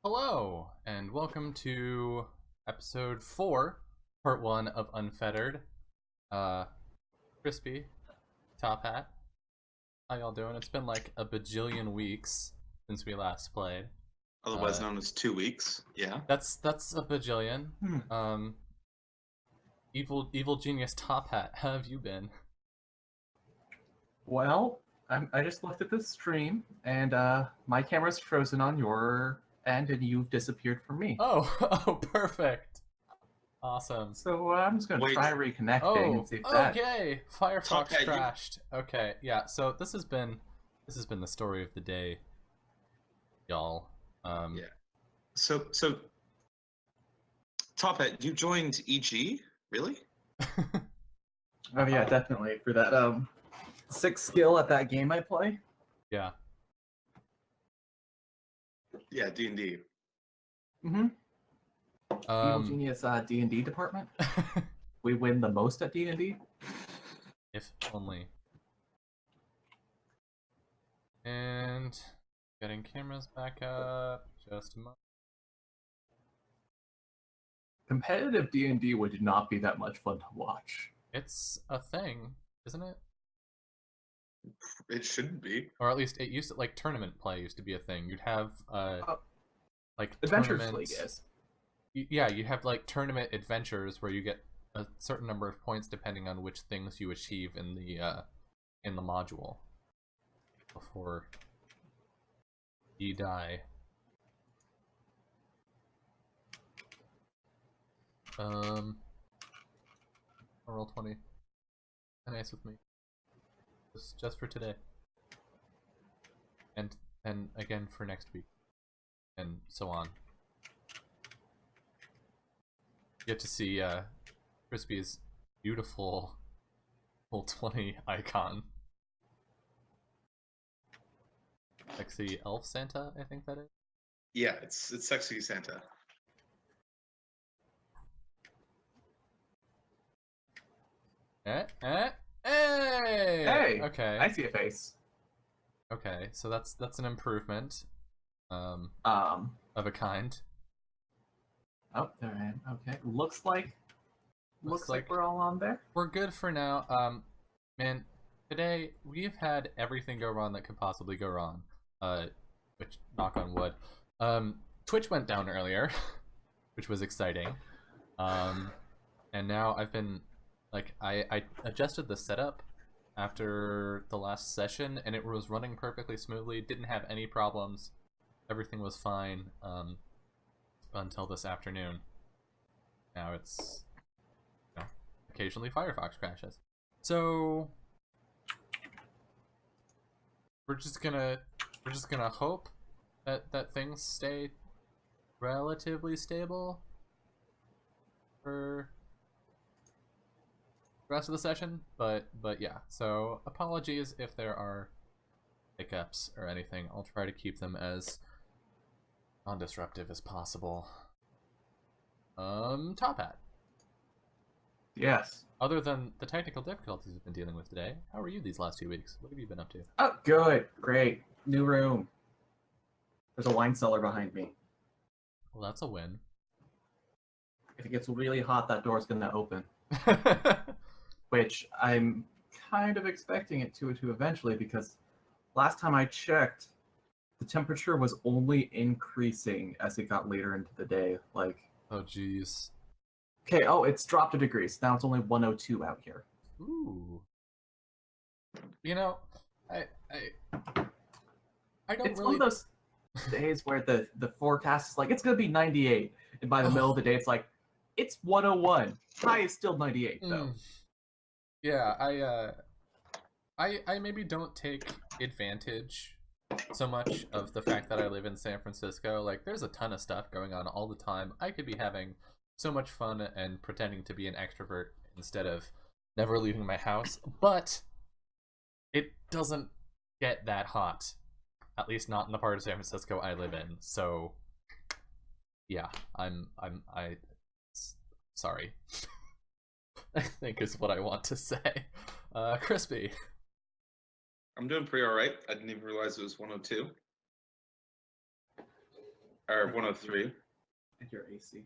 Hello, and welcome to episode 4, part 1 of Unfettered. Crispy, Top Hat, how y'all doing? It's been like a bajillion weeks since we last played. Otherwise known as 2 weeks. Yeah. That's a bajillion. Evil genius Top Hat, how have you been? Well, I just looked at the stream, and my camera's frozen on your end, and you've disappeared from me. Oh, perfect. Awesome. So I'm just gonna try reconnecting and see if that. Okay. Firefox crashed. Okay, yeah. So this has been the story of the day, y'all. Yeah. So Top Hat, you joined EG, really? Oh yeah, definitely for that 6 skill at that game I play. Yeah. Yeah, D&D. Evil Genius D&D department. We win the most at D&D. If only. And getting cameras back up. Just a moment. Competitive D&D would not be that much fun to watch. It's a thing, isn't it? It shouldn't be. Or at least it used to, like, tournament play used to be a thing. You'd have like Adventures League is. Yeah, you have like tournament adventures where you get a certain number of points depending on which things you achieve in the module before you die. Roll 20. Nice with me. Just for today. And again for next week. And so on. You get to see Crispy's beautiful full 20 icon. Sexy elf Santa, I think that is. Yeah, it's sexy Santa. Hey! Hey! Okay. I see a face. Okay, so that's an improvement. Of a kind. Oh, there I am. Okay. Looks like we're all on there. We're good for now. Man, today we've had everything go wrong that could possibly go wrong. Which, knock on wood. Twitch went down earlier, which was exciting. And now I've been, like, I adjusted the setup after the last session, and it was running perfectly smoothly. Didn't have any problems. Everything was fine. Until this afternoon. Now it's, you know, occasionally Firefox crashes. So we're just gonna hope that things stay relatively stable for the rest of the session. But yeah. So apologies if there are hiccups or anything. I'll try to keep them as non-disruptive as possible. Top Hat. Yes. Other than the technical difficulties we've been dealing with today, how are you these last 2 weeks? What have you been up to? Oh, good. Great. New room. There's a wine cellar behind me. Well, that's a win. If it gets really hot, that door's gonna open. Which I'm kind of expecting it to eventually, because last time I checked, the temperature was only increasing as it got later into the day. Like, oh jeez. Okay, oh, it's dropped a degree, so now it's only 102 out here. Ooh. You know, I don't It's really... one of those days where the forecast is like, it's gonna be 98, and by the middle of the day it's like, it's 101. High is still 98 though. Yeah, I maybe don't take advantage so much of the fact that I live in San Francisco. Like, there's a ton of stuff going on all the time. I could be having so much fun and pretending to be an extrovert instead of never leaving my house, but it doesn't get that hot, at least not in the part of San Francisco I live in. So yeah, I sorry. I think is what I want to say. Crispy. I'm doing pretty alright. I didn't even realize it was 102. or 103. And your AC.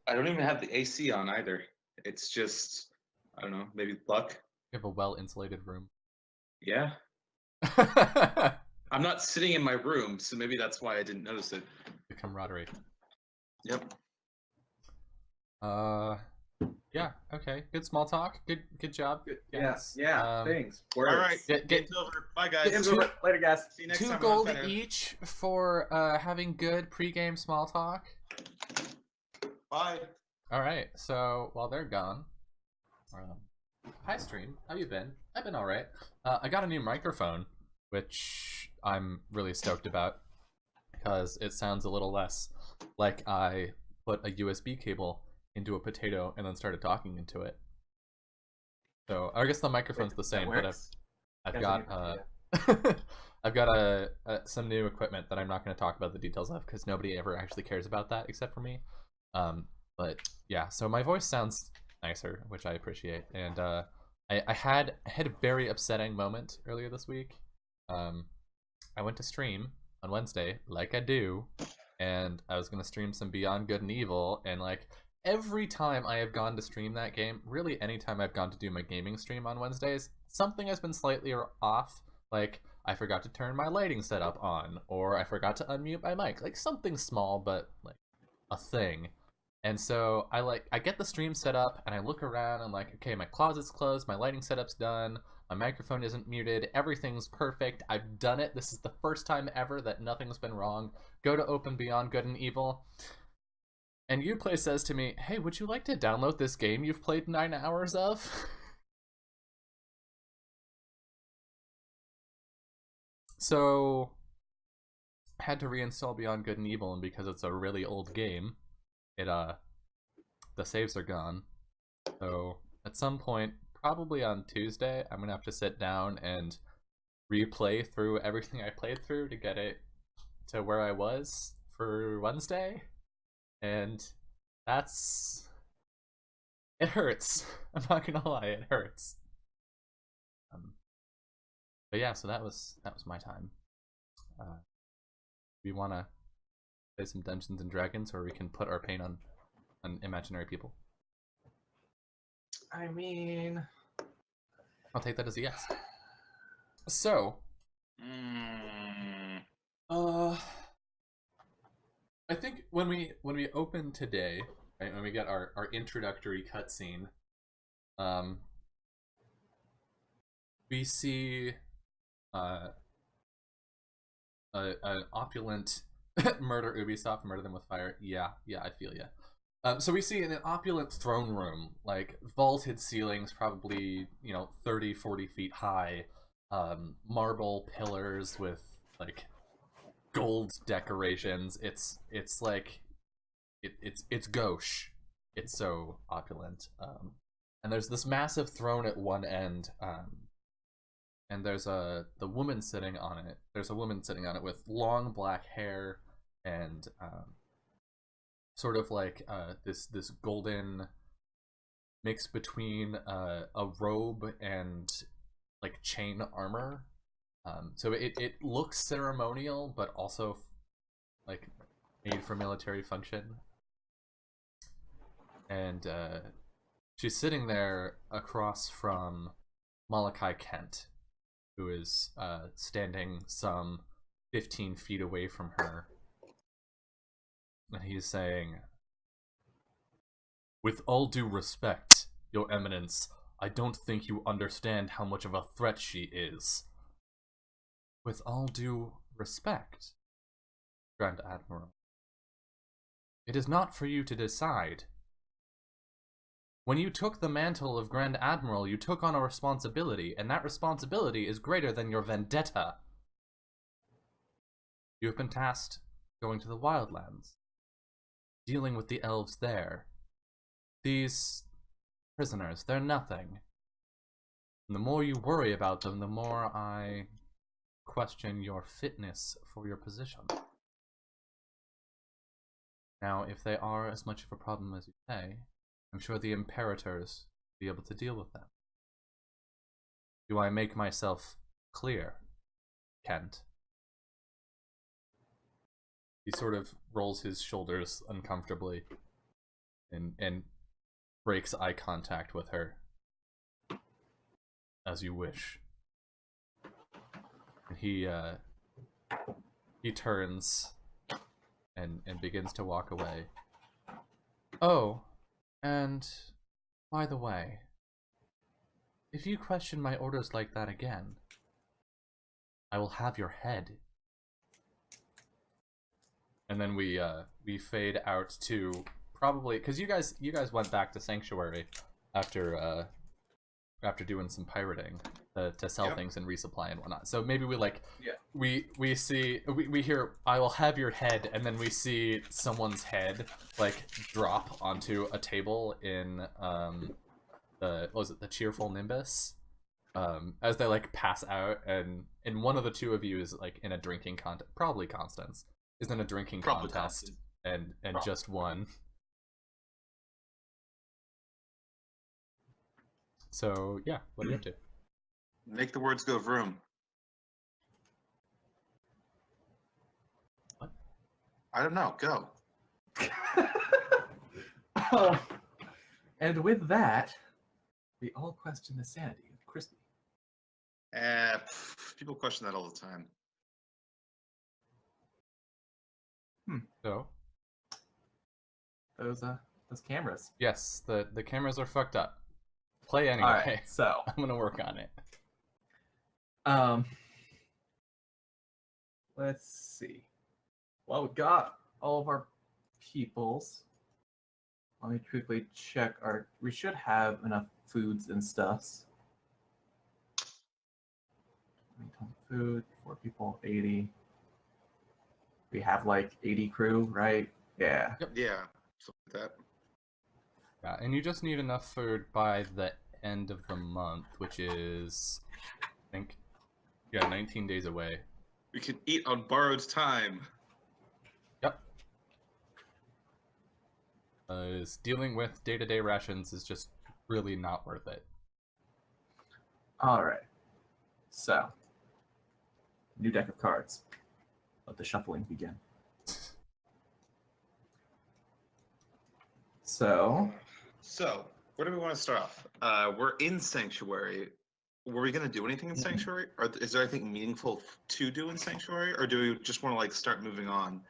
I don't even have the AC on either. It's just, I don't know, maybe luck. You have a well-insulated room. Yeah. I'm not sitting in my room, so maybe that's why I didn't notice it. The camaraderie. Yep. Yeah, okay. Good small talk. Good job. Good. Yes. Yeah. Thanks. Words. All right. Get Game's over. Bye, guys. Game's over. Later, guys. See you next 2 time. gold Unfettered. each for having good pre-game small talk. Bye. All right. So while they're gone, hi stream. How you been? I've been all right. I got a new microphone, which I'm really stoked about because it sounds a little less like I put a USB cable into a potato and then started talking into it. So I guess the microphone's the same, but I've got I've got some new equipment that I'm not going to talk about the details of because nobody ever actually cares about that except for me. But yeah, so my voice sounds nicer, which I appreciate. And I had a very upsetting moment earlier this week. I went to stream on Wednesday, like I do, and I was gonna stream some Beyond Good and Evil, and like every time I have gone to stream that game, really anytime I've gone to do my gaming stream on Wednesdays, something has been slightly off. Like I forgot to turn my lighting setup on, or I forgot to unmute my mic, like something small but like a thing. And so I get the stream set up and I look around and like, okay, my closet's closed, my lighting setup's done, my microphone isn't muted, everything's perfect, I've done it, this is the first time ever that nothing's been wrong. Go to open Beyond Good and Evil, and Uplay says to me, hey, would you like to download this game you've played 9 hours of? So I had to reinstall Beyond Good and Evil, and because it's a really old game, the saves are gone. So at some point, probably on Tuesday, I'm gonna have to sit down and replay through everything I played through to get it to where I was for Wednesday. And it hurts. I'm not gonna lie, it hurts. But yeah, so that was my time. We wanna play some Dungeons and Dragons, or we can put our pain on imaginary people. I mean, I'll take that as a yes. So, I think when we open today, right, when we get our introductory cutscene, we see an opulent murder Ubisoft, murder them with fire. Yeah, I feel ya. So we see an opulent throne room, like vaulted ceilings, probably 30, 40 feet high, marble pillars with like gold decorations. It's like it's gauche. It's so opulent. And there's this massive throne at one end, and there's the woman sitting on it. There's a woman sitting on it with long black hair and sort of like this golden mix between a robe and like chain armor. So it looks ceremonial, but also like made for military function. And she's sitting there across from Malachi Kent, who is standing some 15 feet away from her. And he's saying, with all due respect, Your Eminence, I don't think you understand how much of a threat she is. With all due respect, Grand Admiral, it is not for you to decide. When you took the mantle of Grand Admiral, you took on a responsibility, and that responsibility is greater than your vendetta. You have been tasked going to the Wildlands, dealing with the elves there. These prisoners, they're nothing. And the more you worry about them, the more I question your fitness for your position. Now, if they are as much of a problem as you say, I'm sure the Imperators will be able to deal with them. Do I make myself clear, Kent? He sort of rolls his shoulders uncomfortably and breaks eye contact with her. As you wish. And he turns and begins to walk away. Oh, and by the way, if you question my orders like that again, I will have your head. And then we fade out to probably, because you guys went back to Sanctuary after doing some pirating to sell things and resupply and whatnot. So maybe we we hear I will have your head, and then we see someone's head like drop onto a table in the cheerful Nimbus, as they like pass out, and one of the two of you is like in a drinking contest, probably Constance is in a drinking contest and just won. So yeah, what are you up to? Make the words go vroom. What? I don't know. Go. And with that, we all question the sanity of Crispy. People question that all the time. So Those cameras. yes, the cameras are fucked up. Play anyway. All right, so I'm gonna work on it. Let's see. Well, we've got all of our peoples. Let me quickly check our. We should have enough foods and stuffs. Food, 4 people, 80. We have like 80 crew, right? Yeah. Yep. Yeah, something like that. Yeah, and you just need enough food by the end of the month, which is, I think, 19 days away. We can eat on borrowed time. Yep. Dealing with day-to-day rations is just really not worth it. All right. So, new deck of cards. Let the shuffling begin. So, where do we want to start off? We're in Sanctuary. Were we going to do anything in Sanctuary? Or is there anything meaningful to do in Sanctuary? Or do we just want to like start moving on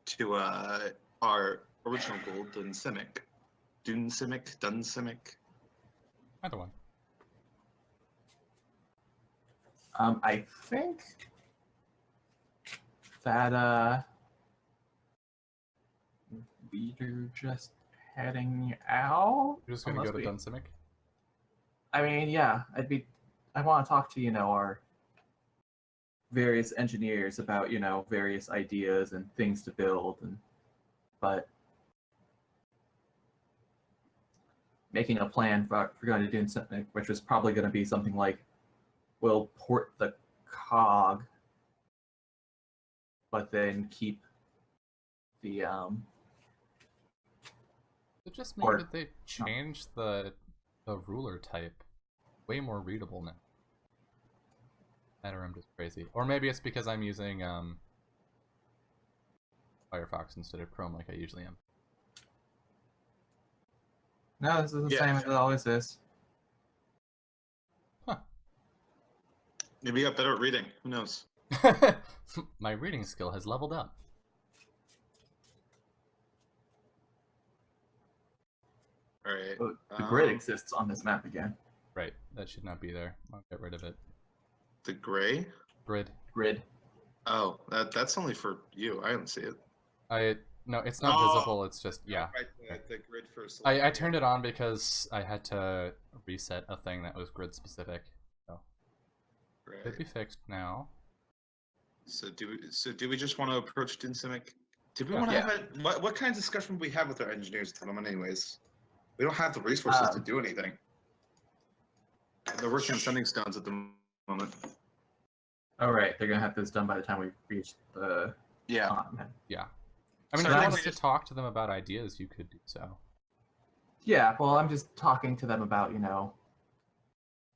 to our original goal, Dun Simmic? Dun Simmic? Either one. I think that we're just heading out. You're just gonna go to Dunsimic? I mean, yeah, I want to talk to, our various engineers about, various ideas and things to build, but making a plan for going to do something, which was probably going to be something like, we'll port the cog, but then keep the It just means that they changed the ruler type. Way more readable now. Or I'm just crazy. Or maybe it's because I'm using Firefox instead of Chrome like I usually am. No, this is the same as it always is. Huh. Maybe you got better at reading. Who knows? My reading skill has leveled up. All right. The grid exists on this map again. Right, that should not be there. I'll get rid of it. The gray? Grid. Oh, that's only for you. I don't see it. No, it's not visible. It's just yeah. Right, the grid first. I turned it on because I had to reset a thing that was grid specific. So Right. it'd be fixed now. So do we just want to approach Dun Simmic? Did we want to have what kind of discussion would we have with our engineers at the moment anyways? We don't have the resources to do anything. They're working on sending stones at the moment. Oh, right. They're going to have this done by the time we reach the... Yeah. Yeah. I mean, So if you I wanted to just- talk to them about ideas, you could do so. Yeah, well, I'm just talking to them about,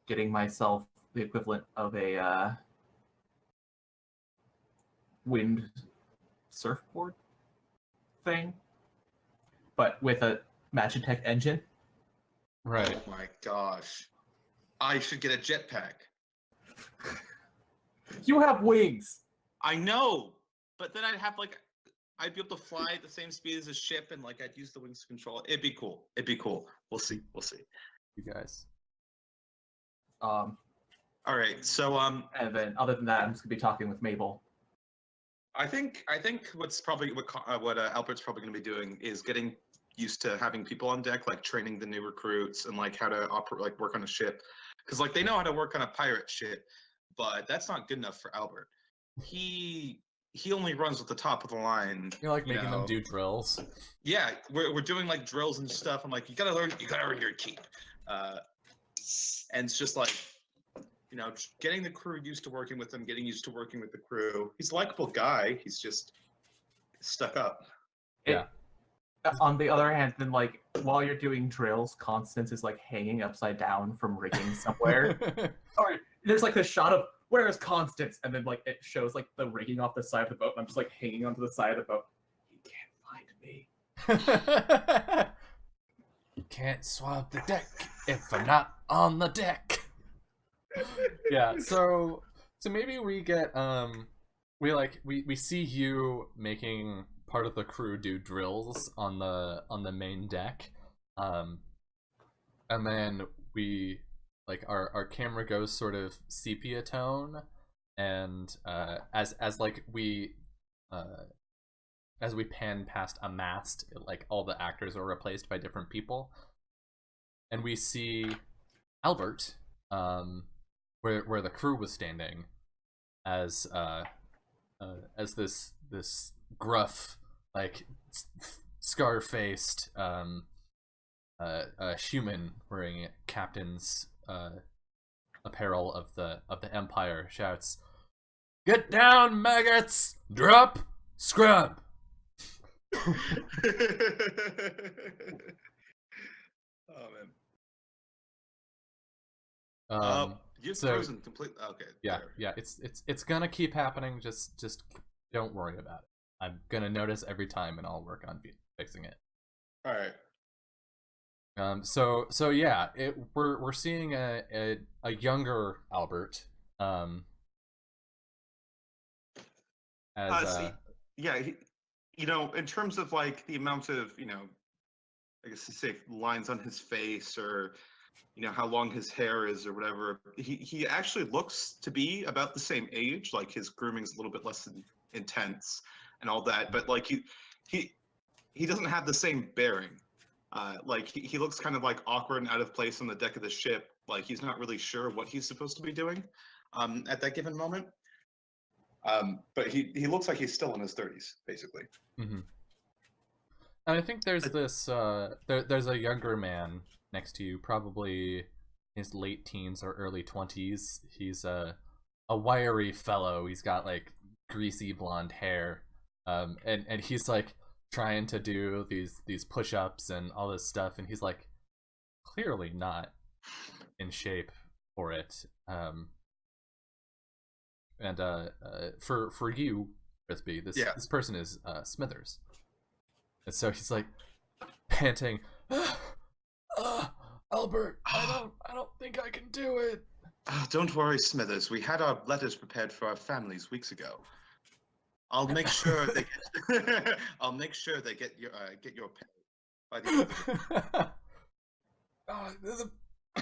getting myself the equivalent of a wind surfboard thing, but with a Magitech engine. Right. Oh my gosh. I should get a jetpack. You have wings. I know, but then I'd be able to fly at the same speed as a ship, and like I'd use the wings to control it. It'd be cool. It'd be cool. We'll see. We'll see. You guys. All right. So And then other than that, I'm just gonna be talking with Mabel. I think what Albert's probably going to be doing is getting used to having people on deck, like training the new recruits and like how to operate, like work on a ship, because like they know how to work on a pirate ship, but that's not good enough for Albert. He only runs with the top of the line. You're like making them do drills. Yeah, we're doing like drills and stuff. I'm like, you gotta earn your keep, and it's just like, getting the crew used to working with him, getting used to working with the crew. He's a likable guy. He's just stuck up. Yeah. On the other hand, then like while you're doing drills, Constance is like hanging upside down from rigging somewhere. Or there's like this shot of where is Constance, and then like it shows like the rigging off the side of the boat, and I'm just like hanging onto the side of the boat. He can't find me. Can't swab the deck if I'm not on the deck. Yeah, so maybe we get we see you making part of the crew do drills on the main deck, and then we like our camera goes sort of sepia tone, and as we pan past a mast, like all the actors are replaced by different people, and we see Albert where the crew was standing as this gruff, like scar-faced human wearing captain's apparel of the Empire shouts, "Get down, maggots! Drop scrub!" Oh man. You've frozen completely. Okay. Yeah, yeah. It's gonna keep happening. Just don't worry about it. I'm gonna notice every time, and I'll work on fixing it. All right. So yeah, we're seeing a younger Albert. In terms of like the amount of I guess to say lines on his face, or how long his hair is or whatever, he actually looks to be about the same age. Like his grooming's a little bit less intense and all that, but like he doesn't have the same bearing. Like he looks kind of like awkward and out of place on the deck of the ship. Like he's not really sure what he's supposed to be doing at that given moment. But he looks like he's still in his 30s, basically. Mm-hmm. And I think there's this there's a younger man next to you, probably his late teens or early 20s. He's a wiry fellow. He's got like greasy blonde hair, and he's like trying to do these push-ups and all this stuff, and he's like clearly not in shape for it. And for you, Crispy, this person is Smithers, and so he's like panting, Albert, I don't think I can do it. Don't worry, Smithers. We had our letters prepared for our families weeks ago. I'll make sure they get. I'll make sure they get your pay by the end of Oh, they're the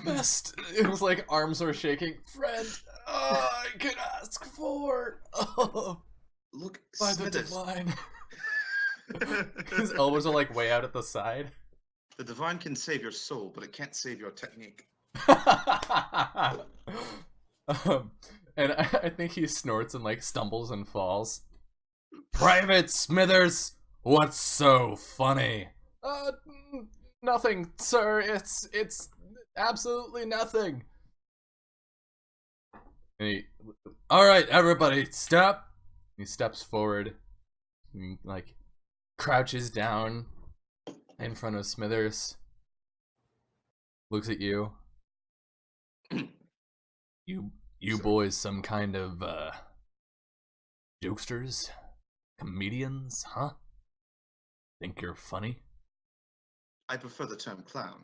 best. It was like arms were shaking. Friend, I could ask for. Oh, look, by the Smithers. divine. His elbows are like way out at the side. The divine can save your soul, but it can't save your technique. And I think he snorts and like stumbles and falls. Private Smithers, what's so funny? Nothing, sir. It's absolutely nothing. All right, everybody, stop. He steps forward, and, like crouches down in front of Smithers. Looks at you. You boys some kind of jokesters? Comedians, huh? Think you're funny? I prefer the term clown.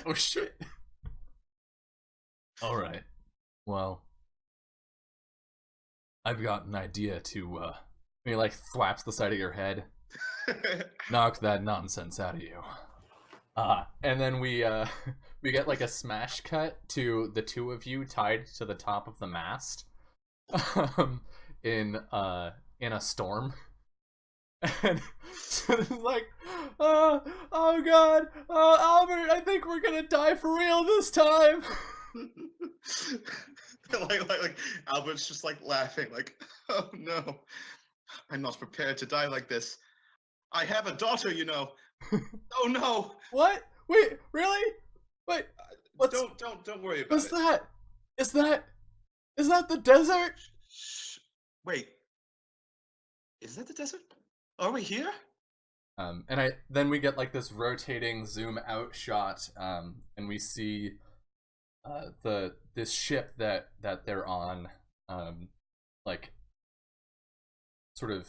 Oh shit. Alright. Well, I've got an idea to, he like thwaps the side of your head. Knock that nonsense out of you. And then we we get like a smash cut to the two of you tied to the top of the mast, in a storm. And so it's like, oh god, Albert, I think we're gonna die for real this time. like Albert's just like laughing, like, oh no, I'm not prepared to die like this. I have a daughter, you know. Oh no. What? Wait, really? Wait, what's... Don't worry about What's it. that? Is that the desert? Shh. Wait. Is that the desert? Are we here? And then we get like this rotating zoom out shot, and we see this ship that they're on, like sort of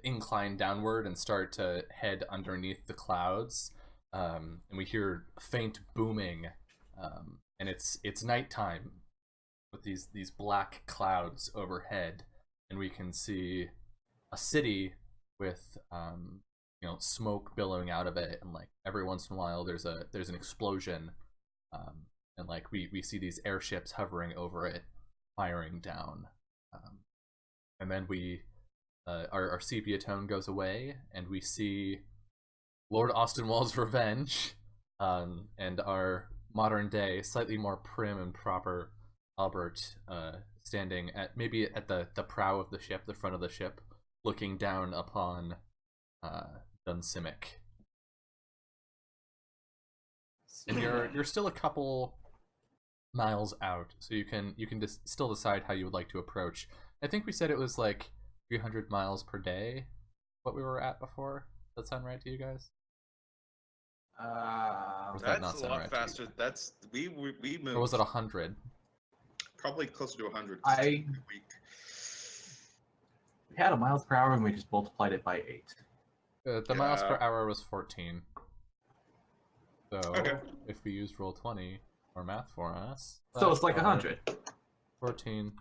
incline downward and start to head underneath the clouds, and we hear faint booming, and it's nighttime with these black clouds overhead, and we can see a city with smoke billowing out of it, and like every once in a while there's an explosion, and like we see these airships hovering over it, firing down, and then our sepia tone goes away, and we see Lord Austenwald's revenge, and our modern day, slightly more prim and proper Albert, standing at the prow of the ship, the front of the ship, looking down upon Simmic. And you're still a couple miles out, so you can still decide how you would like to approach. I think we said it was like 300 miles per day, what we were at before. Does that sound right to you guys? That's a lot faster. That's we moved. Or was it 100? Probably closer to 100. We had a miles per hour and we just multiplied it by 8. The miles per hour was 14. So okay. If we used Roll20 or math for us, so it's like 100. 14.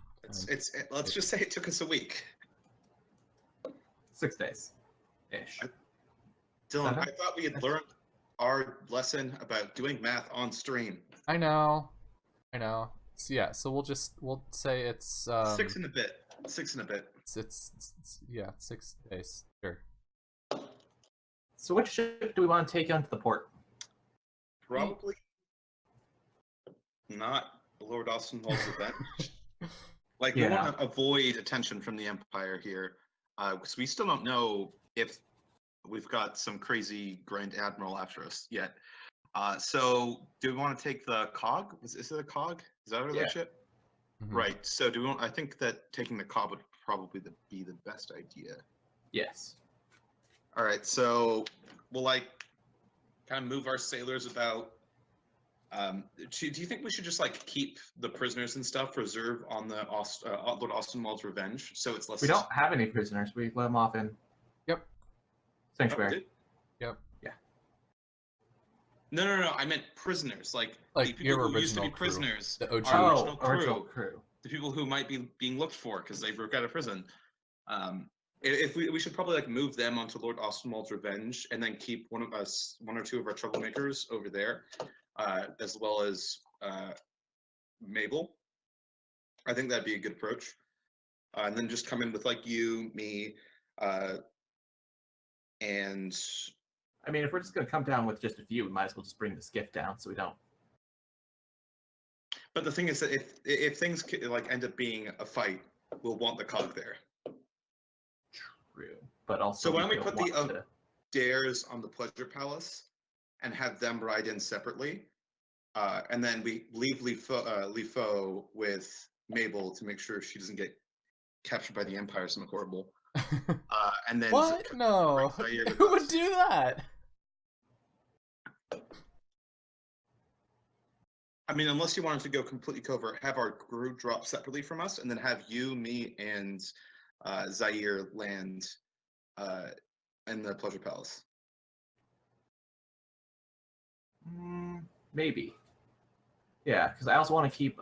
Let's just say it took us a week. 6 days, ish. Dylan, I thought we had learned our lesson about doing math on stream. I know. So yeah, so we'll say it's 6 and a bit. 6 and a bit. It's 6 days. Sure. So which ship do we want to take onto the port? Probably not Lord Austenwald's revenge. Like, we want to avoid attention from the Empire here, because we still don't know if we've got some crazy Grand Admiral after us yet. So do we want to take the cog? Is it a cog? Is that our ship? Mm-hmm. Right. So I think that taking the cog would probably be the best idea. Yes. All right. So we'll like kind of move our sailors about. Do you think we should just like keep the prisoners and stuff reserved on the Lord Austenwald's revenge, so it's less? We don't have any prisoners. We let them off in. Yep. Sanctuary. Yep. Yeah. No. I meant prisoners, like the people your who used to be crew. prisoners. The OG. Original crew. The people who might be being looked for because they broke out of prison. If we should probably like move them onto Lord Austenwald's revenge, and then keep one or two of our troublemakers over there. As well as Mabel. I think that'd be a good approach. And then just come in with like you, me, and... I mean, if we're just going to come down with just a few, we might as well just bring the skiff down so we don't... But the thing is that if things like end up being a fight, we'll want the cog there. True. But also... So why don't we put the Dares on the Pleasure Palace and have them ride in separately, and then we leave Lifo with Mabel to make sure she doesn't get captured by the Empire or something horrible. And then what? No, who would do that? I mean, unless you wanted to go completely covert, have our crew drop separately from us, and then have you, me, and Zaire land in the Pleasure Palace. Maybe. Yeah, because I also want to keep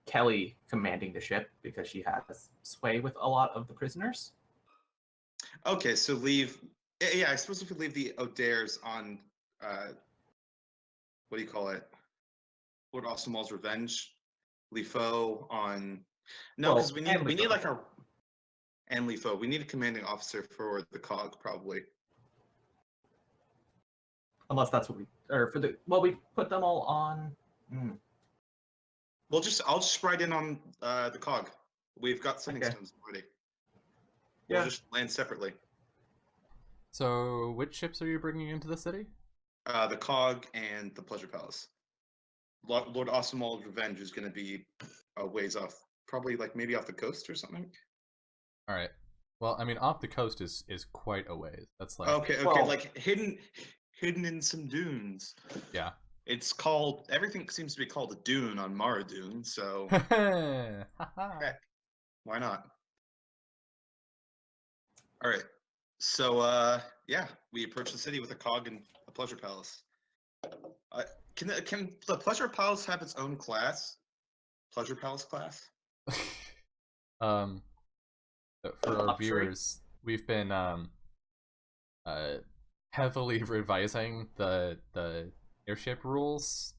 Kelly commanding the ship because she has sway with a lot of the prisoners. Okay, so leave. Yeah, I suppose if we leave the O'Dares on, what do you call it? Lord Ostermal's Revenge. Lifo on. No, because we need like a. And Lifo, we need a commanding officer for the COG probably. Unless that's what we we put them all on. I'll just write in on the COG. We've got sending stones already. We'll just land separately. So, which ships are you bringing into the city? The COG and the Pleasure Palace. Lord Ostermal's Revenge is going to be a ways off, probably like maybe off the coast or something. All right. Well, I mean, off the coast is quite a ways. That's like okay, like hidden in some dunes. Yeah. It's called, everything seems to be called a dune on Mara Dune, so heck, why not? All right, so yeah, we approach the city with a COG and a Pleasure Palace. Can the Pleasure Palace have its own class? Pleasure Palace class? For our viewers, we've been heavily revising the airship rules.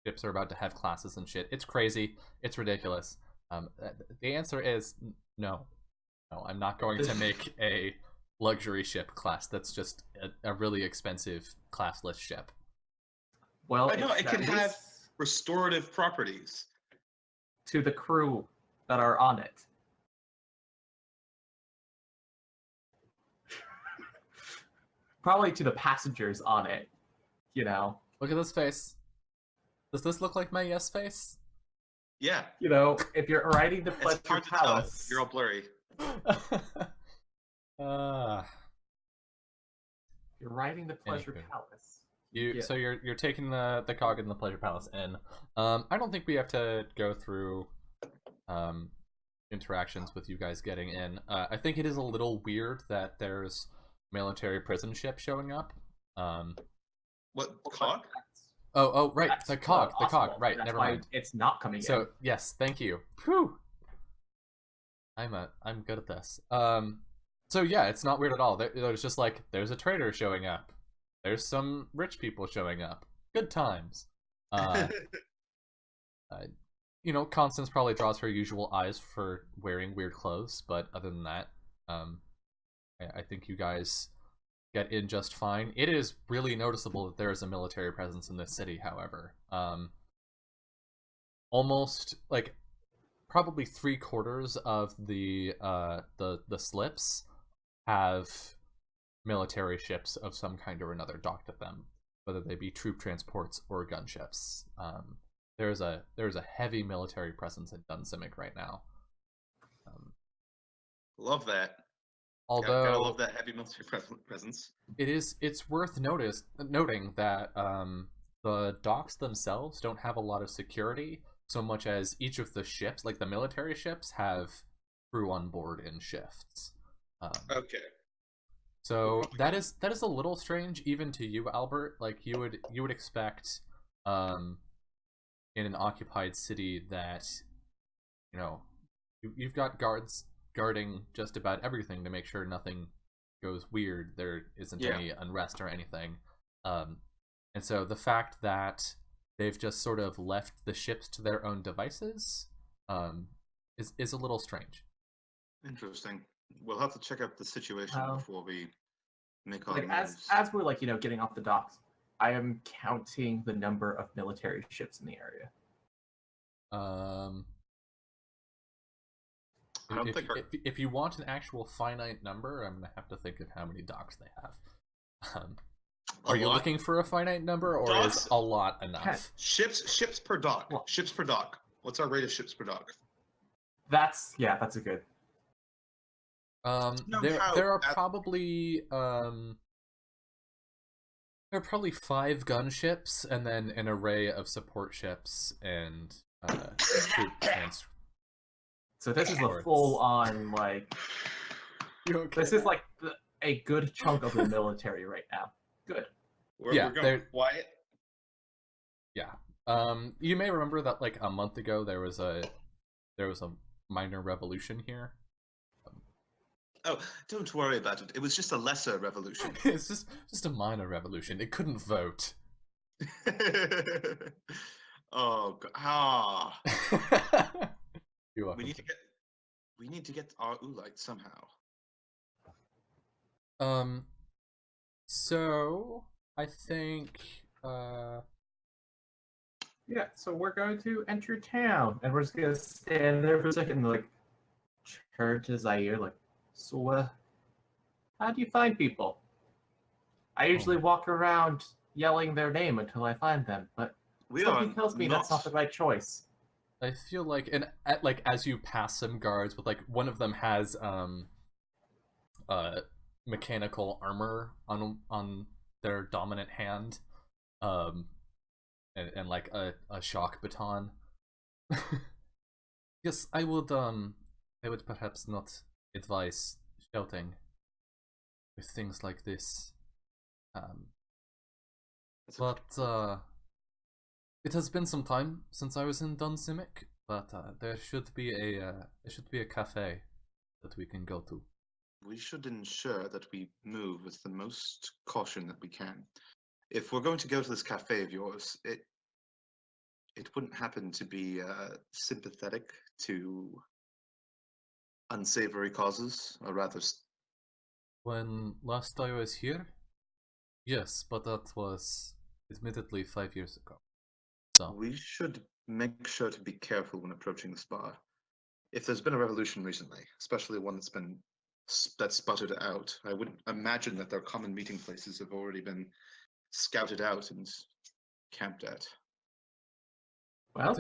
Ships are about to have classes and shit. It's crazy. It's ridiculous. The answer is no. No, I'm not going to make a luxury ship class. That's just a really expensive classless ship. Well, no, it can have restorative properties to the crew that are on it. Probably to the passengers on it, you know. Look at this face. Does this look like my yes face? Yeah. You know, if you're riding the Pleasure Palace, you're all blurry. You're riding the Pleasure Palace. So you're taking the COG in the Pleasure Palace in. I don't think we have to go through interactions with you guys getting in. I think it is a little weird that there's military prison ship showing up. What COG? Oh, right, the COG, right. That's never why mind. It's not coming in. So yes, thank you. Whew. I'm good at this. So yeah, it's not weird at all. There's just like there's a trader showing up. There's some rich people showing up. Good times. You know, Constance probably draws her usual eyes for wearing weird clothes, but other than that, I think you guys get in just fine. It is really noticeable that there is a military presence in this city, however. Almost, like, probably 3/4 of the slips have military ships of some kind or another docked at them, whether they be troop transports or gunships. There's a heavy military presence in Simmic right now. Love that. Although gotta love that heavy military presence. It's worth noting that the docks themselves don't have a lot of security, so much as each of the ships, like the military ships, have crew on board in shifts. Okay. So that is a little strange even to you, Albert. Like you would expect in an occupied city that, you know, you've got guards guarding just about everything to make sure nothing goes weird, there isn't any unrest or anything. And so the fact that they've just sort of left the ships to their own devices is a little strange. Interesting. We'll have to check out the situation before we make our moves. As we're like, you know, getting off the docks, I am counting the number of military ships in the area. If you want an actual finite number, I'm gonna have to think of how many docks they have. Are you looking for a finite number, or docks? Is a lot enough? Ships per dock. Well, ships per dock. What's our rate of ships per dock? That's a good. There are probably There are probably 5 gunships, and then an array of support ships and troop trans. So this is a Sports. full-on, like... You okay? This is, like, a good chunk of the military right now. Good. We're going quiet. Yeah. You may remember that, like, a month ago, there was a minor revolution here. Oh, don't worry about it. It was just a lesser revolution. It's just a minor revolution. It couldn't vote. Oh, ah. You're welcome. We need to get our oolite somehow. So I think Yeah, so we're going to enter town, and we're just gonna stand there for a second and, like, turn to Zaire, like, so, how do you find people? I usually walk around yelling their name until I find them, but something tells me that's not the right choice. I feel like, and as you pass some guards with, like, one of them has mechanical armor on their dominant hand, and like a shock baton. Yes, I would perhaps not advise shouting with things like this. But it has been some time since I was in Simmic, but there should be a cafe that we can go to. We should ensure that we move with the most caution that we can. If we're going to go to this cafe of yours, it wouldn't happen to be sympathetic to unsavory causes, or rather... When last I was here, yes, but that was admittedly 5 years ago. So we should make sure to be careful when approaching this bar. If there's been a revolution recently, especially one that's sputtered out, I would imagine that their common meeting places have already been scouted out and camped at. Well,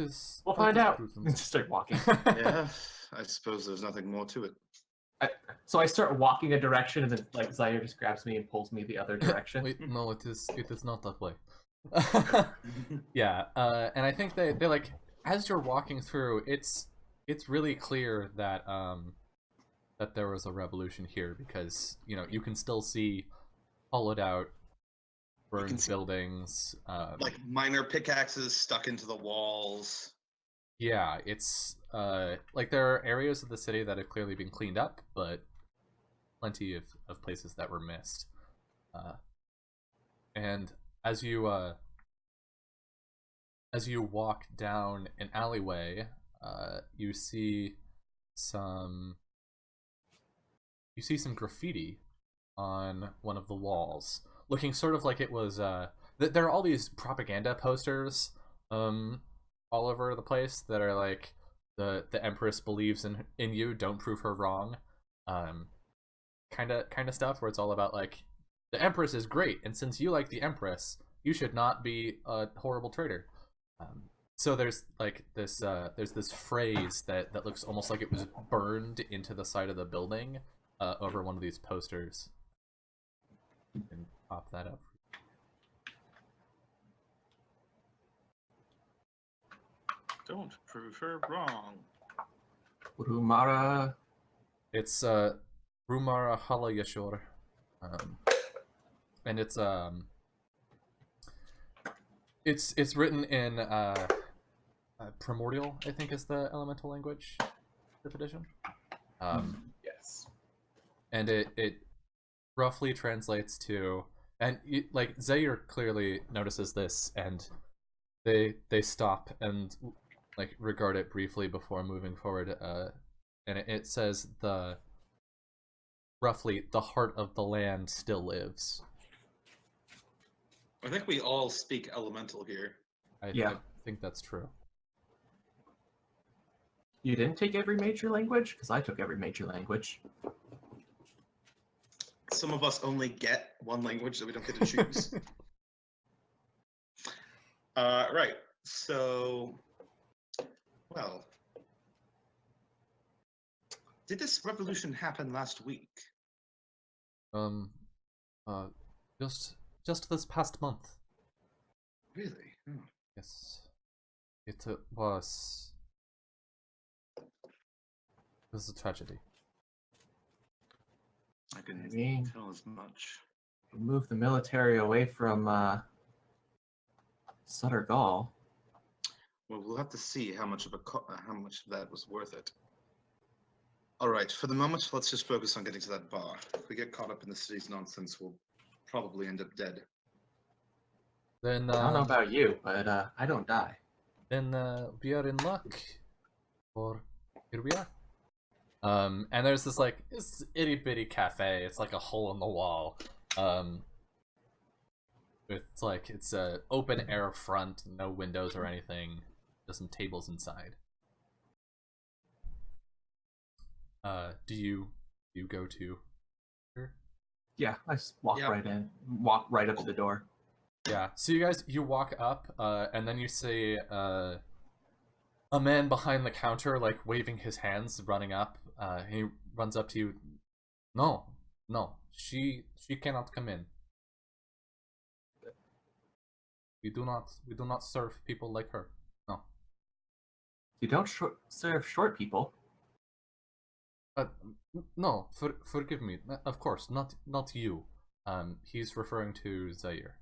we'll find out. Just start walking. Yeah, I suppose there's nothing more to it. So I start walking a direction, and then, like, Zaire just grabs me and pulls me the other direction. Wait, no, it is not that way. Yeah, and I think they like, as you're walking through, it's really clear that that there was a revolution here, because you can still see hollowed out, burned buildings, like minor pickaxes stuck into the walls. Yeah, it's like there are areas of the city that have clearly been cleaned up, but plenty of places that were missed. And as you walk down an alleyway, you see some graffiti on one of the walls, looking sort of like it was there are all these propaganda posters all over the place that are like, the Empress believes in you, don't prove her wrong, kind of stuff, where it's all about like, the Empress is great, and since you like the Empress, you should not be a horrible traitor. So there's like this there's this phrase that looks almost like it was burned into the side of the building over one of these posters. You can pop that up. Don't prove her wrong. Rumara. It's Rumara Halayashor. And it's written in Primordial, I think is the elemental language, the edition. Yes. And it roughly translates to, and like Zaire clearly notices this, and they stop and like regard it briefly before moving forward. And it says roughly, the heart of the land still lives. I think we all speak elemental here. I think that's true. You didn't take every major language? Because I took every major language. Some of us only get one language that we don't get to choose. Right. So, well, did this revolution happen last week? just this past month. Really? Oh. Yes. It was... This is a tragedy. I can tell as much. We moved the military away from Sutter Gall. Well, we'll have to see how much of that was worth it. All right, for the moment, let's just focus on getting to that bar. If we get caught up in the city's nonsense, we'll probably end up dead. Then, I don't know about you, but I don't die. Then we are in luck. Or here we are. And there's this like this itty bitty cafe. It's like a hole in the wall. It's a open air front, no windows or anything. Just some tables inside. Do you go to here? Yeah, I just walk right in, walk right up to the door. Yeah, so you walk up, and then you see a man behind the counter, like, waving his hands, running up. He runs up to you. No, she cannot come in. We do not serve people like her. No. You don't serve short people. No, forgive me. Of course, not you. He's referring to Zaire.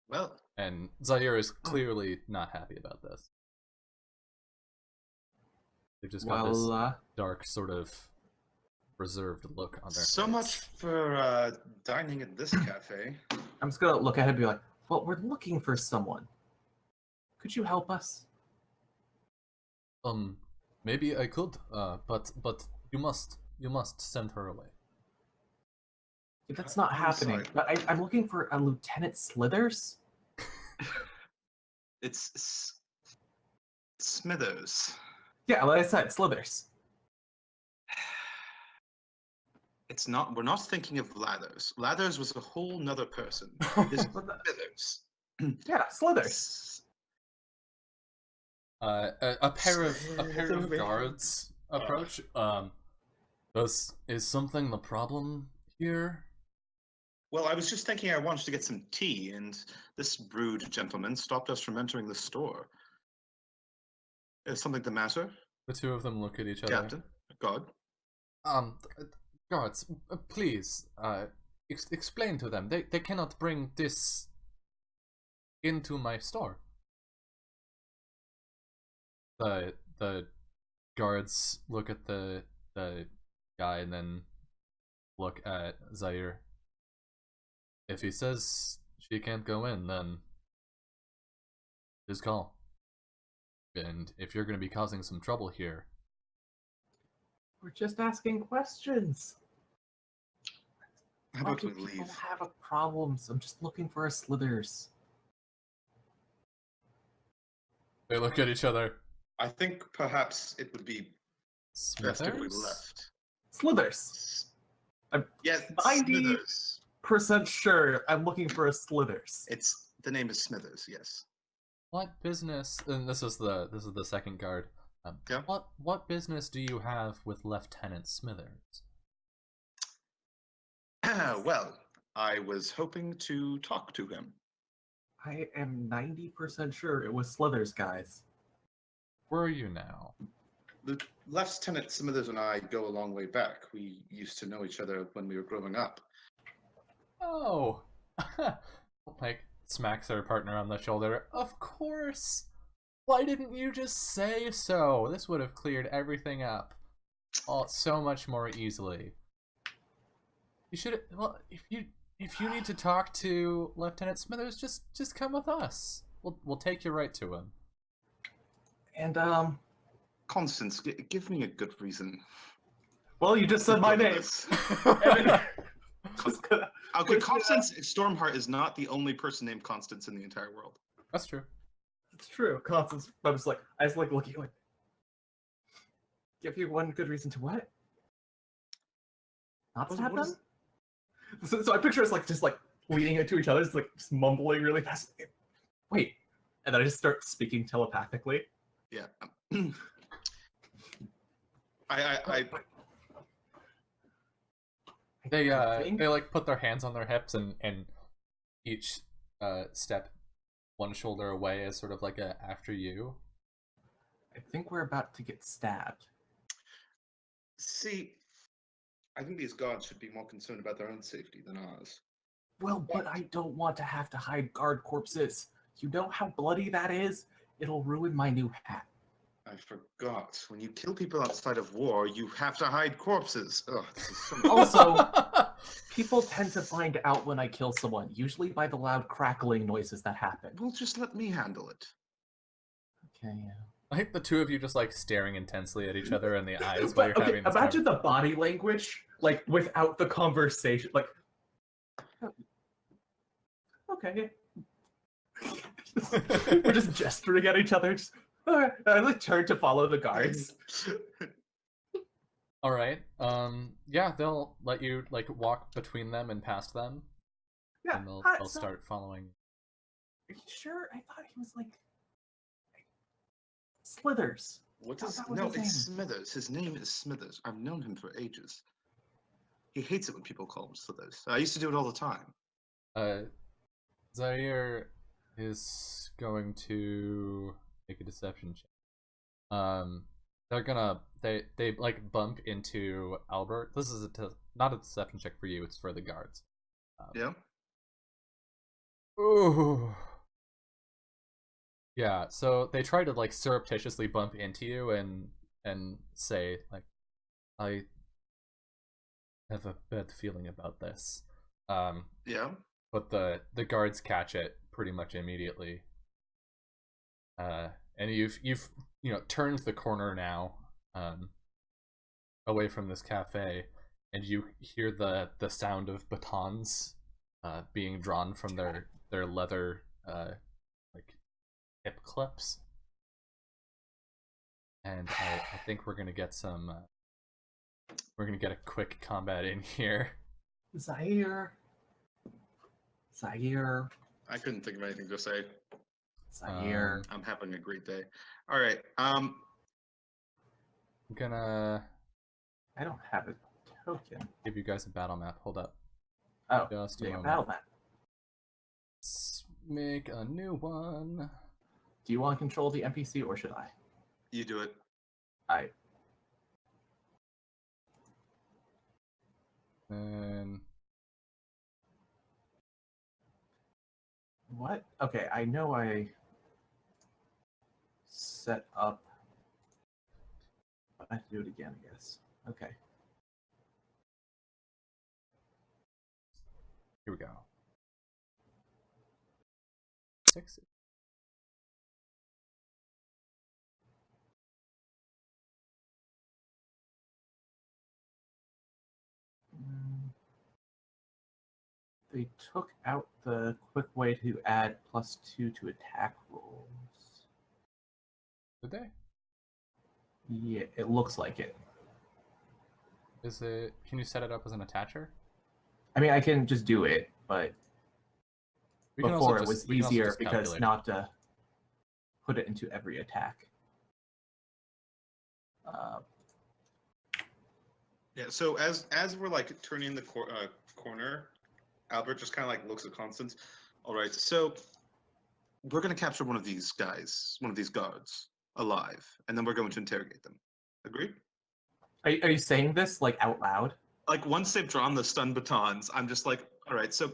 Well, and Zaire is clearly not happy about this. They've just got this dark, sort of reserved look on their face. So much for dining at this cafe. I'm just gonna look at him and be like, well, we're looking for someone. Could you help us? Maybe I could, but you must send her away. That's not happening. Sorry. But I'm looking for a Lieutenant Slithers. It's Smithers. Yeah, like I said, Slithers. It's not. We're not thinking of Lathers. Lathers was a whole nother person. This is Smithers. Yeah, Slithers. A pair of guards approach. Is something the problem here? Well, I was just thinking I wanted to get some tea, and this rude gentleman stopped us from entering the store. Is something the matter? The two of them look at each other. Captain, God. Guards, please, explain to them. They cannot bring this into my store. The guards look at the guy and then look at Zaire. If he says she can't go in, then his call. And if you're going to be causing some trouble here... We're just asking questions. How about we people leave? Have a problems. I'm just looking for a Slithers. They look at each other. I think perhaps it would be best if we left. Slithers. I'm Yes, 90% sure I'm looking for a Slithers. The name is Smithers. Yes. What business? And this is the second guard. Yeah. What business do you have with Lieutenant Smithers? Well, I was hoping to talk to him. I am 90% sure it was Slithers, guys. Where are you now? Lieutenant Smithers and I go a long way back. We used to know each other when we were growing up. Oh, like smacks her partner on the shoulder. Of course. Why didn't you just say so? This would have cleared everything up, so much more easily. You should. Well, if you need to talk to Lieutenant Smithers, just come with us. We'll take you right to him. And Constance, give me a good reason. Well, you just said my name. Okay, Constance Stormheart is not the only person named Constance in the entire world. That's true. It's true, Constance. I just like looking like. Give you one good reason to what? Not stab them? So I picture us just leaning into each other, just mumbling really fast. Wait, and then I just start speaking telepathically. Yeah. They I think... they like put their hands on their hips and each step one shoulder away as sort of like a after you. I think we're about to get stabbed. See, I think these guards should be more concerned about their own safety than ours. Well, but I don't want to have to hide guard corpses. You know how bloody that is? It'll ruin my new hat. I forgot. When you kill people outside of war, you have to hide corpses. Ugh, this is so much. Also, people tend to find out when I kill someone, usually by the loud crackling noises that happen. Well, just let me handle it. Okay, yeah. I think the two of you just like staring intensely at each other in the eyes while you're having this imagine the body language, like without the conversation, like. Okay. We're just gesturing at each other. Just, I like turn to follow the guards. All right. Yeah, they'll let you like walk between them and past them. Yeah. And they'll So, start following. are you sure? I thought he was like Slithers. What does? That was No, his it's name. Smithers. His name is Smithers. I've known him for ages. He hates it when people call him Slithers. I used to do it all the time. Zaire is going to make a deception check. They're gonna they like bump into Albert. This is not a deception check for you. It's for the guards. Yeah. Ooh. Yeah. So they try to like surreptitiously bump into you and say like, I have a bad feeling about this. Yeah. But the guards catch it pretty much immediately. And you've turned the corner now, away from this cafe, and you hear the sound of batons being drawn from their leather like hip clips. And I think we're gonna get some we're gonna get a quick combat in here. Zaire. I couldn't think of anything to say. Zaire. I'm having a great day. All right. I'm gonna I don't have a token. give you guys a battle map. Hold up. Oh, Just a yeah, moment. battle map. Let's make a new one. Do you want to control the NPC or should I? You do it. And What? Okay, I know I set up. I have to do it again, I guess. Okay. here we go. 6. They took out the quick way to add +2 to attack rolls. Did they? Yeah, it looks like it. Is it? Can you set it up as an attacher? I mean, I can just do it, but We can before also it was just- we can also easier just because calculate it. not to put it into every attack. Yeah. So as we're like turning the corner, Albert just kind of like looks at Constance. All right. So we're gonna capture one of these guys, one of these guards, alive, and then we're going to interrogate them. Agreed? Are you saying this like out loud? Like once they've drawn the stun batons, I'm just like, all right. So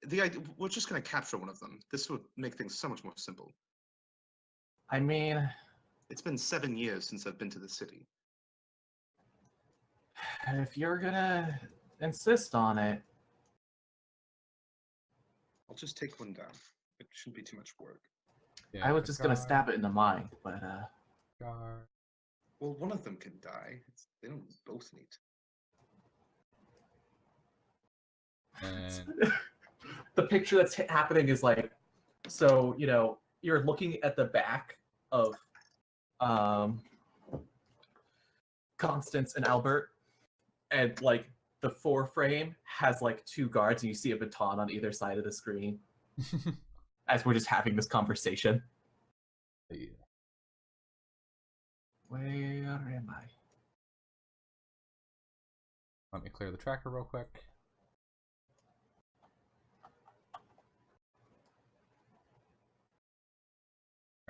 the idea, we're just gonna capture one of them. This would make things so much more simple. I mean, It's been 7 years since I've been to the city. if you're gonna insist on it, I'll just take one down. It shouldn't be too much work. Yeah, I was just gonna guard, stab it in the mind, but guard. Well, one of them can die. They don't both need to. And the picture that's happening is like, so you're looking at the back of Constance and Albert, and like the foreframe has like 2 guards, and you see a baton on either side of the screen as we're just having this conversation. yeah. Where am I? Let me clear the tracker real quick.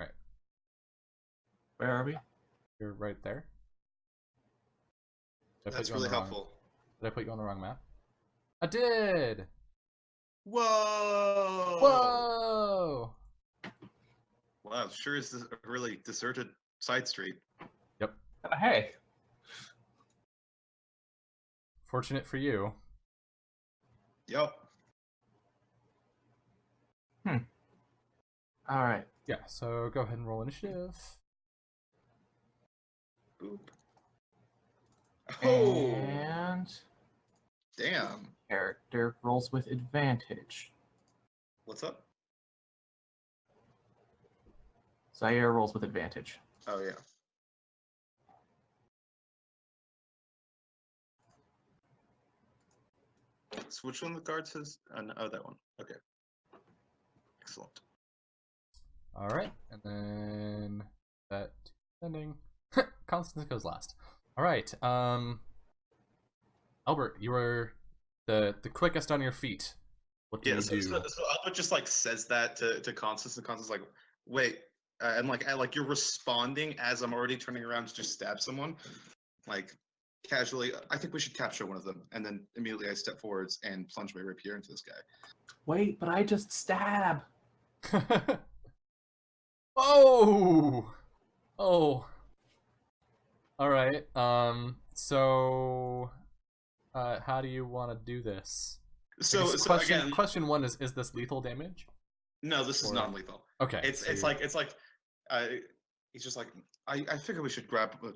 All right. Where are we? You're right there. That's really helpful. Did I put you on the wrong map? I did! Whoa! Whoa! Wow, sure is a really deserted side street. Yep. Hey. Fortunate for you. Yep. All right. Yeah, so go ahead and roll initiative. Boop. Oh! And Damn. character rolls with advantage. What's up? Zaire rolls with advantage. Oh, yeah. So which one the guard says? Oh, that one. Okay. Excellent. All right, and then that ending. Constance goes last. All right, Albert, you were the quickest on your feet. What do you do? So Albert just like says that to Constance, and Constance is like, wait, and like you're responding as I'm already turning around to just stab someone, like casually. I think we should capture one of them, and then immediately I step forwards and plunge my rapier into this guy. Wait, but I just stab. Oh! Oh. All right. So how do you want to do this? So question, again, question one is this lethal damage? no, this is non-lethal. Okay. It's he's just like, I figure we should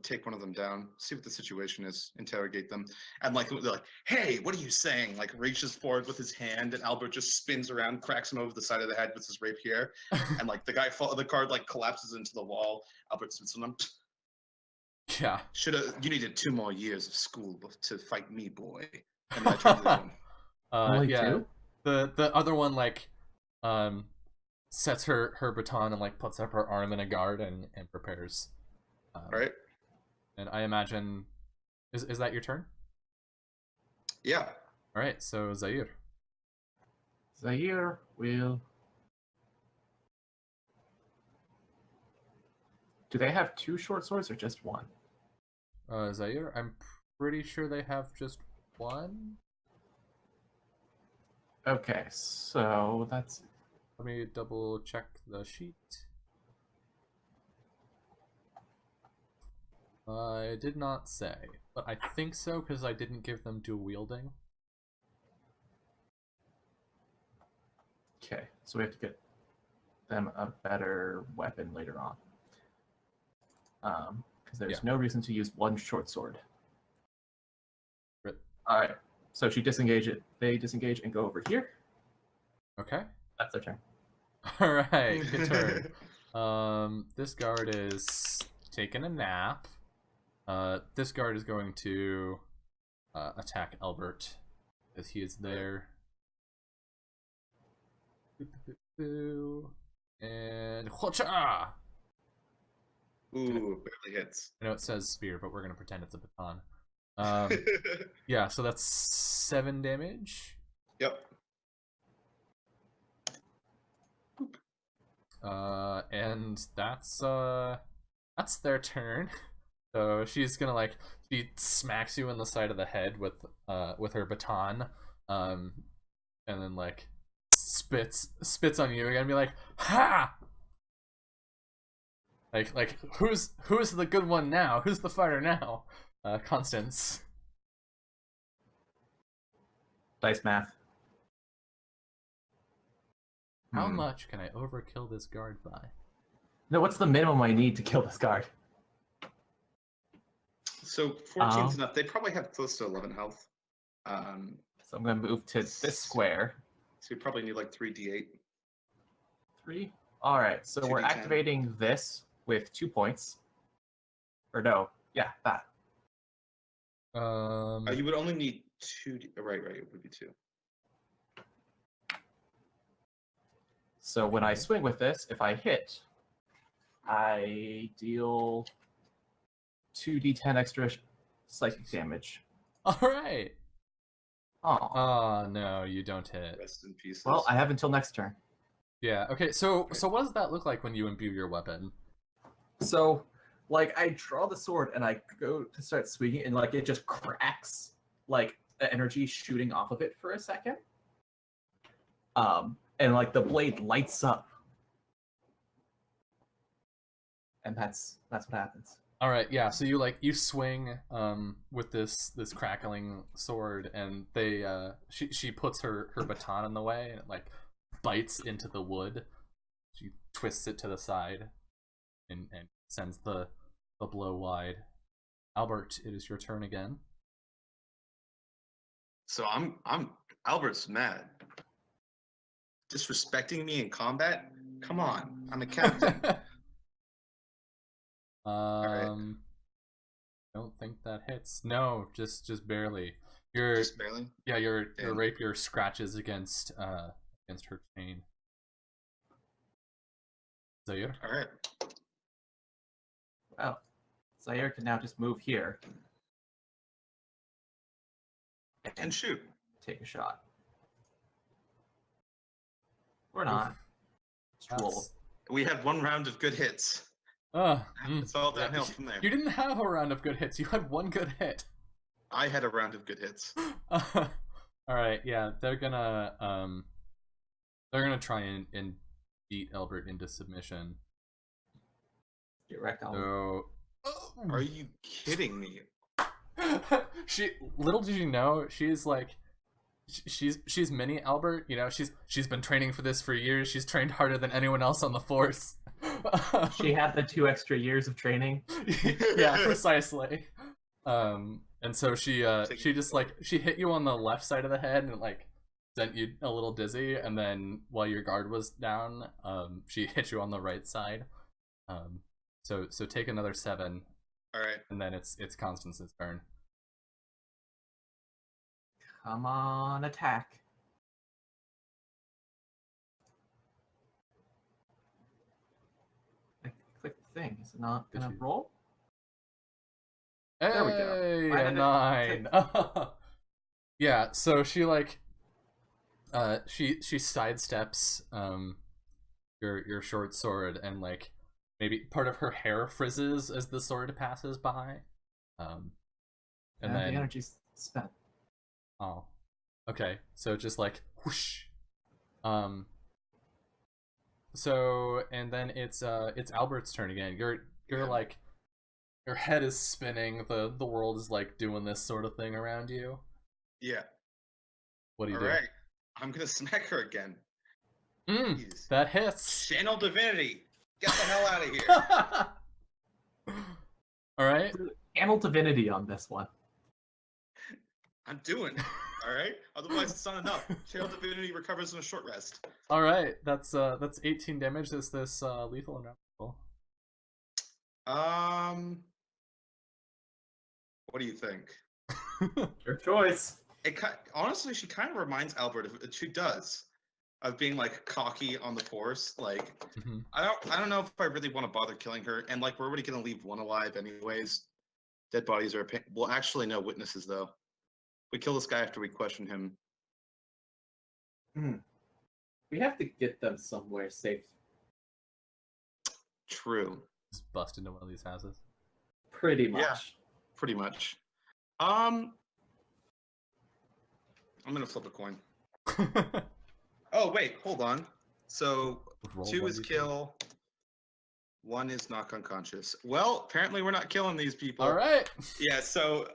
take one of them down, see what the situation is, interrogate them, and like they're like, hey, what are you saying? Like reaches forward with his hand, and Albert just spins around, cracks him over the side of the head with his rapier, and like the card like collapses into the wall. Albert spits on him. Yeah. You needed 2 more years of school to fight me, boy. And then I turned to the one. Only yeah. two? The other one like sets her baton and like puts up her arm in a guard and prepares. Right. And I imagine is that your turn? Yeah. All right. So Zaire. Zaire will. Do they have 2 short swords or just one? Zaire, I'm pretty sure they have just one. Okay, so that's. Let me double check the sheet. I did not say, but I think so because I didn't give them dual wielding. Okay, so we have to get them a better weapon later on. Because there's no reason to use one short sword. Rip. All right, so she disengage it. They disengage and go over here. Okay. That's their turn. All right, good turn. This guard is taking a nap. This guard is going to attack Albert as he is there. And Hwacha! Ooh, barely hits. I know it says spear, but we're gonna pretend it's a baton. Yeah, so that's 7 damage. Yep. And that's their turn. So she's gonna she smacks you in the side of the head with her baton, and then like spits on you again and be like, ha! Like who's the good one now? Who's the fighter now? Constance. Dice math. How much can I overkill this guard by? No, what's the minimum I need to kill this guard? So 14's enough. They probably have close to 11 health. So I'm gonna move to this square. So you probably need like 3d8. 3? Alright, so we're 2d10. activating this with 2 points. Or no, yeah, that. You would only need 2. Right, it would be 2. So when I swing with this, if I hit, I deal 2d10 extra psychic damage. All right. Oh. No, you don't hit. Rest in pieces. Well, I have until next turn. Yeah. Okay. So what does that look like when you imbue your weapon? So, like, I draw the sword and I go to start swinging, and like it just cracks, like the energy shooting off of it for a second. And like the blade lights up, and that's what happens. All right. Yeah. So you swing with this crackling sword, and she puts her baton in the way, and it like bites into the wood. She twists it to the side, and sends the blow wide. Albert, it is your turn again. So I'm Albert's mad. Disrespecting me in combat? Come on, I'm a captain. right. Don't think that hits. No, just barely. Your Just barely. Yeah, your Damn. rapier scratches against her chain. Zaire. All right. Well, Zaire can now just move here And shoot. take a shot. Or not. Just roll. We had one round of good hits. It's all downhill from there. You didn't have a round of good hits. You had one good hit. I had a round of good hits. All right, yeah, they're gonna try and beat Albert into submission. Get wrecked, Albert. So, Are you kidding me? she little did you know she's like she's mini Albert. You know, she's been training for this for years. She's trained harder than anyone else on the force. She had the 2 extra years of training. Yeah, precisely. And so she just like she hit you on the left side of the head and like sent you a little dizzy, and then while your guard was down, she hit you on the right side. So take another 7. All right. And then it's Constance's turn. Come on, attack. I clicked the thing. Is it not gonna roll? Hey, There we go. a 9. Yeah, so she like she sidesteps your short sword, and like maybe part of her hair frizzes as the sword passes by. And then the energy's spent. Oh, okay. So just like whoosh. So and then it's Albert's turn again. You're like your head is spinning. The world is like doing this sort of thing around you. Yeah. What do you All do? right. I'm gonna smack her again. That hits. Channel divinity. Get the hell out of here. All right. Channel divinity on this one. I'm doing it. All right. Otherwise, it's not enough. Channel divinity recovers in a short rest. All right. That's 18 damage. Is this lethal or not lethal? What do you think? Your choice. Honestly, she kind of reminds Albert of she does of being like cocky on the force. Like I don't know if I really want to bother killing her, and like we're already gonna leave one alive anyways. Dead bodies are well, actually no witnesses though. We kill this guy after we question him. We have to get them somewhere safe. True. Just bust into one of these houses. Pretty much. Yeah, pretty much. I'm gonna flip a coin. Oh wait, hold on. So Roll 2 is 1d10. kill. 1 is knock unconscious. Well, apparently we're not killing these people. All right. Yeah. So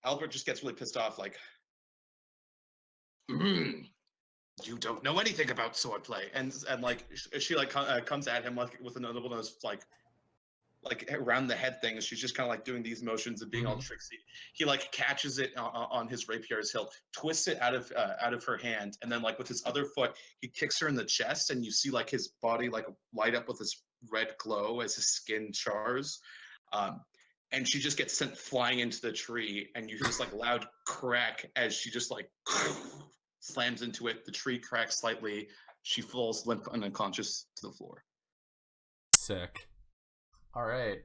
Albert just gets really pissed off, like, you don't know anything about swordplay, and like she like comes at him like with another one of those like around the head things. She's just kind of like doing these motions and being all tricksy. He like catches it on his rapier's hilt, twists it out of her hand, and then like with his other foot, he kicks her in the chest, and you see like his body like light up with this red glow as his skin chars. And she just gets sent flying into the tree, and you hear this like loud crack as she just like slams into it. The tree cracks slightly. She falls limp and unconscious to the floor. Sick. All right.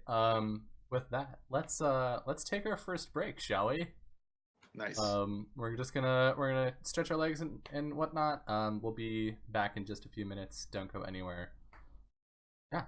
With that, let's take our first break, shall we? Nice. We're gonna stretch our legs and whatnot. We'll be back in just a few minutes. Don't go anywhere. Yeah.